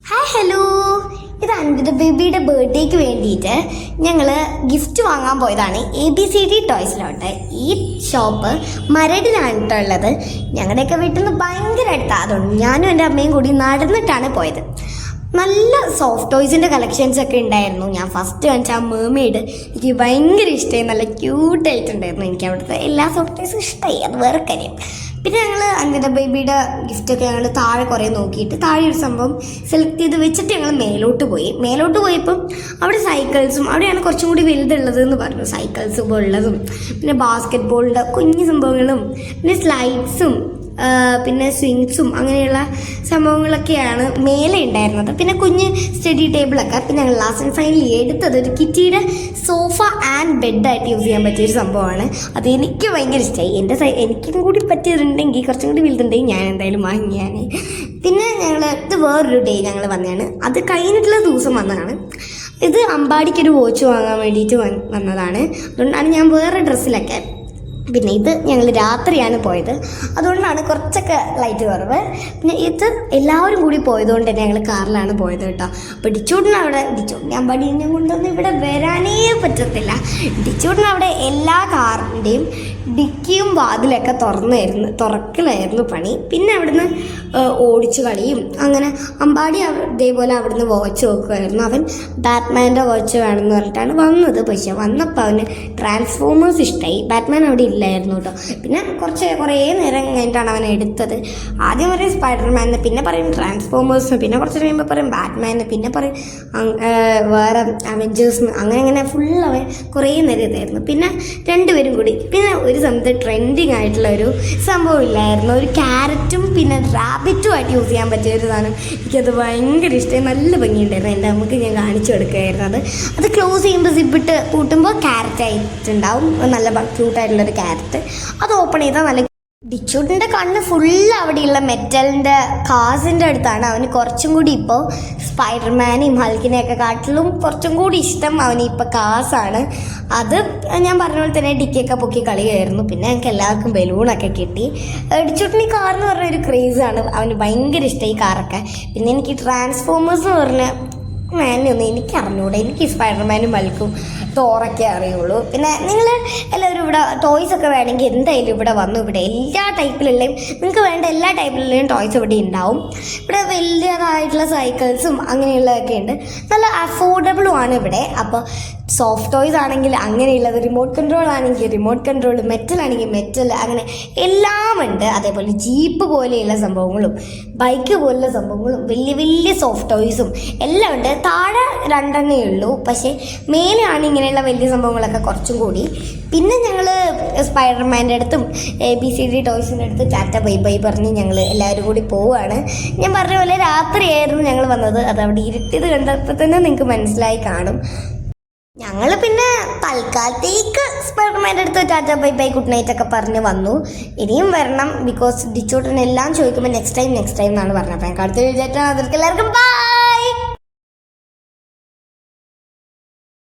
Hi hello, ഇത് അൻവിത ബേബിയുടെ ബർത്ത്ഡേക്ക് വേണ്ടിയിട്ട് ഞങ്ങൾ ഗിഫ്റ്റ് വാങ്ങാൻ പോയതാണ് ABCD ടോയ്സിലോട്ട്. ഈ ഷോപ്പ് മരടിലാണിട്ടുള്ളത്. ഞങ്ങളുടെയൊക്കെ വീട്ടിൽ നിന്ന് ഭയങ്കര അടുത്താണ്. അതുകൊണ്ട് ഞാനും എൻ്റെ അമ്മയും കൂടി നടന്നിട്ടാണ് പോയത്. നല്ല സോഫ്റ്റ് ടോയ്സിൻ്റെ കളക്ഷൻസ് ഒക്കെ ഉണ്ടായിരുന്നു. ഞാൻ ഫസ്റ്റ് കാണിച്ച ആ മേമെയ്ഡ് എനിക്ക് ഭയങ്കര ഇഷ്ടമായി. നല്ല ക്യൂട്ടായിട്ടുണ്ടായിരുന്നു. എനിക്ക് അവിടുത്തെ എല്ലാ സോഫ്റ്റ് ടോയ്സും ഇഷ്ടമായി, അത് വേറെ കാര്യം. പിന്നെ ഞങ്ങൾ അൻവിത ബേബിയുടെ ഗിഫ്റ്റൊക്കെ ഞങ്ങൾ താഴെ കുറേ നോക്കിയിട്ട് താഴെ ഒരു സംഭവം സെലക്ട് ചെയ്ത് വെച്ചിട്ട് ഞങ്ങൾ മേലോട്ട് പോയപ്പം അവിടെ സൈക്കിൾസും അവിടെയാണ് കുറച്ചും കൂടി വലുതുള്ളത് എന്ന് പറഞ്ഞു. സൈക്കിൾസ് ഉള്ളതും പിന്നെ ബാസ്കറ്റ് ബോളിൻ്റെ കുഞ്ഞു സംഭവങ്ങളും പിന്നെ സ്ലൈഡ്സും പിന്നെ സ്വിങ്സും അങ്ങനെയുള്ള സംഭവങ്ങളൊക്കെയാണ് മേലെ ഉണ്ടായിരുന്നത്. പിന്നെ കുഞ്ഞ് സ്റ്റഡി ടേബിളൊക്കെ. പിന്നെ ഞങ്ങൾ ലാസ്റ്റ് ആൻഡ് ഫൈനലി എടുത്തത് ഒരു കിറ്റിയുടെ സോഫ ആൻഡ് ബെഡായിട്ട് യൂസ് ചെയ്യാൻ പറ്റിയൊരു സംഭവമാണ്. അത് എനിക്ക് ഭയങ്കര ഇഷ്ടമായി. എനിക്കും കൂടി പറ്റിയതുണ്ടെങ്കിൽ കുറച്ചും കൂടി വലുതുണ്ടെങ്കിൽ ഞാൻ എന്തായാലും വാങ്ങിയാണ്. പിന്നെ ഇത് വേറൊരു ഡേ ഞങ്ങൾ വന്നതാണ്. അത് കഴിഞ്ഞിട്ടുള്ള ദിവസം വന്നതാണ്. ഇത് അമ്പാടിക്കൊരു വാച്ച് വാങ്ങാൻ വേണ്ടിയിട്ട് വന്നതാണ്. അതുകൊണ്ടാണ് ഞാൻ വേറെ ഡ്രസ്സിലൊക്കെ. പിന്നെ ഇത് ഞങ്ങൾ രാത്രിയാണ് പോയത്, അതുകൊണ്ടാണ് കുറച്ചൊക്കെ ലൈറ്റ് കുറവ്. പിന്നെ ഇത് എല്ലാവരും കൂടി പോയതുകൊണ്ട് തന്നെ ഞങ്ങൾ കാറിലാണ് പോയത് കേട്ടോ. അപ്പോൾ ഡിച്ചൂട്ടിന് അമ്പാടിനെ കൊണ്ടൊന്നും ഇവിടെ വരാനേ പറ്റത്തില്ല. ഡിച്ചൂട്ടിന് അവിടെ എല്ലാ കാറിൻ്റെയും ഡിക്കിയും വാതിലൊക്കെ തുറക്കലായിരുന്നു പണി. പിന്നെ അവിടുന്ന് ഓടിച്ചു കളിയും അങ്ങനെ. അമ്പാടി ഇതേപോലെ അവിടുന്ന് വാച്ച് നോക്കുമായിരുന്നു. അവൻ ബാറ്റ്മാൻ്റെ വാച്ച് വേണമെന്ന് പറഞ്ഞിട്ടാണ് വന്നത്. പക്ഷെ വന്നപ്പോൾ അവന് ട്രാൻസ്ഫോമേഴ്സ് ഇഷ്ടമായി. ബാറ്റ്മാൻ അവിടെ ഇല്ലായിരുന്നു കേട്ടോ. പിന്നെ കുറേ നേരം കഴിഞ്ഞിട്ടാണ് അവൻ എടുത്തത്. ആദ്യം പറയും സ്പൈഡർമാന്, പിന്നെ പറയും ട്രാൻസ്ഫോമേഴ്സിന്, പിന്നെ കുറച്ച് കഴിയുമ്പോൾ പറയും ബാറ്റ്മാന്, പിന്നെ പറയും വേറെ അവെഞ്ചേഴ്സിന്. അങ്ങനെ ഫുൾ അവൻ കുറേ നേരം ഇതായിരുന്നു. പിന്നെ രണ്ടുപേരും കൂടി പിന്നെ ഒരു സമയത്ത് ട്രെൻഡിങ് ആയിട്ടുള്ള ഒരു സംഭവം ഇല്ലായിരുന്നു, ഒരു ക്യാരറ്റും പിന്നെ റാബിറ്റുമായിട്ട് യൂസ് ചെയ്യാൻ പറ്റിയ ഒരു സാധനം. എനിക്കത് ഭയങ്കര ഇഷ്ടമായി. നല്ല ഭംഗിയുണ്ടായിരുന്നു. എൻ്റെ അമ്മക്ക് ഞാൻ കാണിച്ചു കൊടുക്കുകയായിരുന്നു. അത് ക്ലോസ് ചെയ്യുമ്പോൾ സിബിട്ട് പൂട്ടുമ്പോൾ ക്യാരറ്റ് ആയിട്ടുണ്ടാവും. നല്ല ക്യൂട്ടായിട്ടുള്ളൊരു ക്യാരറ്റ്. അത് ഓപ്പൺ ചെയ്താൽ നല്ല. ഡിച്ചൂട്ടിൻ്റെ കണ്ണ് ഫുള്ള് അവിടെയുള്ള മെറ്റലിൻ്റെ കാസിൻ്റെ അടുത്താണ്. അവന് കുറച്ചും കൂടി ഇപ്പോൾ സ്പൈഡർമാനെയും ഹൾക്കിനെയൊക്കെ കാട്ടിലും കുറച്ചും കൂടി ഇഷ്ടം അവന് ഇപ്പോൾ കാസാണ്. അത് ഞാൻ പറഞ്ഞ പോലെ തന്നെ ഡിക്കിയൊക്കെ പൊക്കി കളിയായിരുന്നു. പിന്നെ ഞങ്ങൾക്ക് എല്ലാവർക്കും ബലൂണൊക്കെ കിട്ടി. ഡിച്ചൂട്ടിന് ഈ കാറെന്ന് പറഞ്ഞൊരു ക്രേസാണ്. അവന് ഭയങ്കര ഇഷ്ടം ഈ കാറൊക്കെ. പിന്നെ എനിക്ക് ട്രാൻസ്ഫോമേഴ്സ് എന്ന് പറഞ്ഞ മാനൊന്നും എനിക്ക് അറിഞ്ഞൂടെ. എനിക്ക് സ്പൈഡർമാനും ബൾക്കും തോറൊക്കെ അറിയുള്ളൂ. പിന്നെ നിങ്ങൾ എല്ലാവരും ഇവിടെ ടോയ്സൊക്കെ വേണമെങ്കിൽ എന്തായാലും ഇവിടെ വന്നു. ഇവിടെ എല്ലാ ടൈപ്പിലുള്ളയും നിങ്ങൾക്ക് വേണ്ട എല്ലാ ടൈപ്പിലുള്ളയും ടോയ്സ് ഇവിടെ ഉണ്ടാവും. ഇവിടെ വലിയതായിട്ടുള്ള സൈക്കിൾസും അങ്ങനെയുള്ളതൊക്കെ ഉണ്ട്. നല്ല അഫോർഡബിളുമാണ് ഇവിടെ. അപ്പോൾ സോഫ്റ്റ് ടോയ്സ് ആണെങ്കിൽ അങ്ങനെയുള്ളത്, റിമോട്ട് കൺട്രോൾ ആണെങ്കിൽ റിമോട്ട് കൺട്രോൾ, മെറ്റൽ ആണെങ്കിൽ മെറ്റൽ, അങ്ങനെ എല്ലാം ഉണ്ട്. അതേപോലെ ജീപ്പ് പോലെയുള്ള സംഭവങ്ങളും ബൈക്ക് പോലുള്ള സംഭവങ്ങളും വലിയ സോഫ്റ്റ് ടോയ്സും എല്ലാം ഉണ്ട്. താഴെ രണ്ടെണ്ണേ ഉള്ളൂ, പക്ഷേ മേലെയാണ് ഇങ്ങനെയുള്ള വലിയ സംഭവങ്ങളൊക്കെ കുറച്ചും കൂടി. പിന്നെ ഞങ്ങൾ സ്പൈഡർമാൻ്റെ അടുത്തും ABCD ടോയ്സിൻ്റെ അടുത്ത് ടാറ്റ ബൈ പറഞ്ഞ് ഞങ്ങൾ എല്ലാവരും കൂടി പോവുകയാണ്. ഞാൻ പറഞ്ഞ പോലെ രാത്രിയായിരുന്നു ഞങ്ങൾ വന്നത്. അത് അവിടെ ഇരുട്ടിയത് കണ്ടപ്പോൾ തന്നെ നിങ്ങൾക്ക് മനസ്സിലായി കാണും. ഞങ്ങൾ പിന്നെ തൽക്കാലത്തേക്ക് സ്പൈഡർമാൻ്റെ അടുത്ത് ടാറ്റ ബൈ ഗുഡ് നൈറ്റ് ഒക്കെ പറഞ്ഞ് വന്നു. ഇനിയും വരണം, ബിക്കോസ് ഡിച്ചോട്ടനെല്ലാം ചോദിക്കുമ്പോൾ നെക്സ്റ്റ് ടൈം എന്നാണ് പറഞ്ഞത്. അപ്പോൾ ഞങ്ങൾക്ക് അടുത്ത വിചാരിച്ചാൽ അതൊക്കെ എല്ലാവർക്കും ബൈ.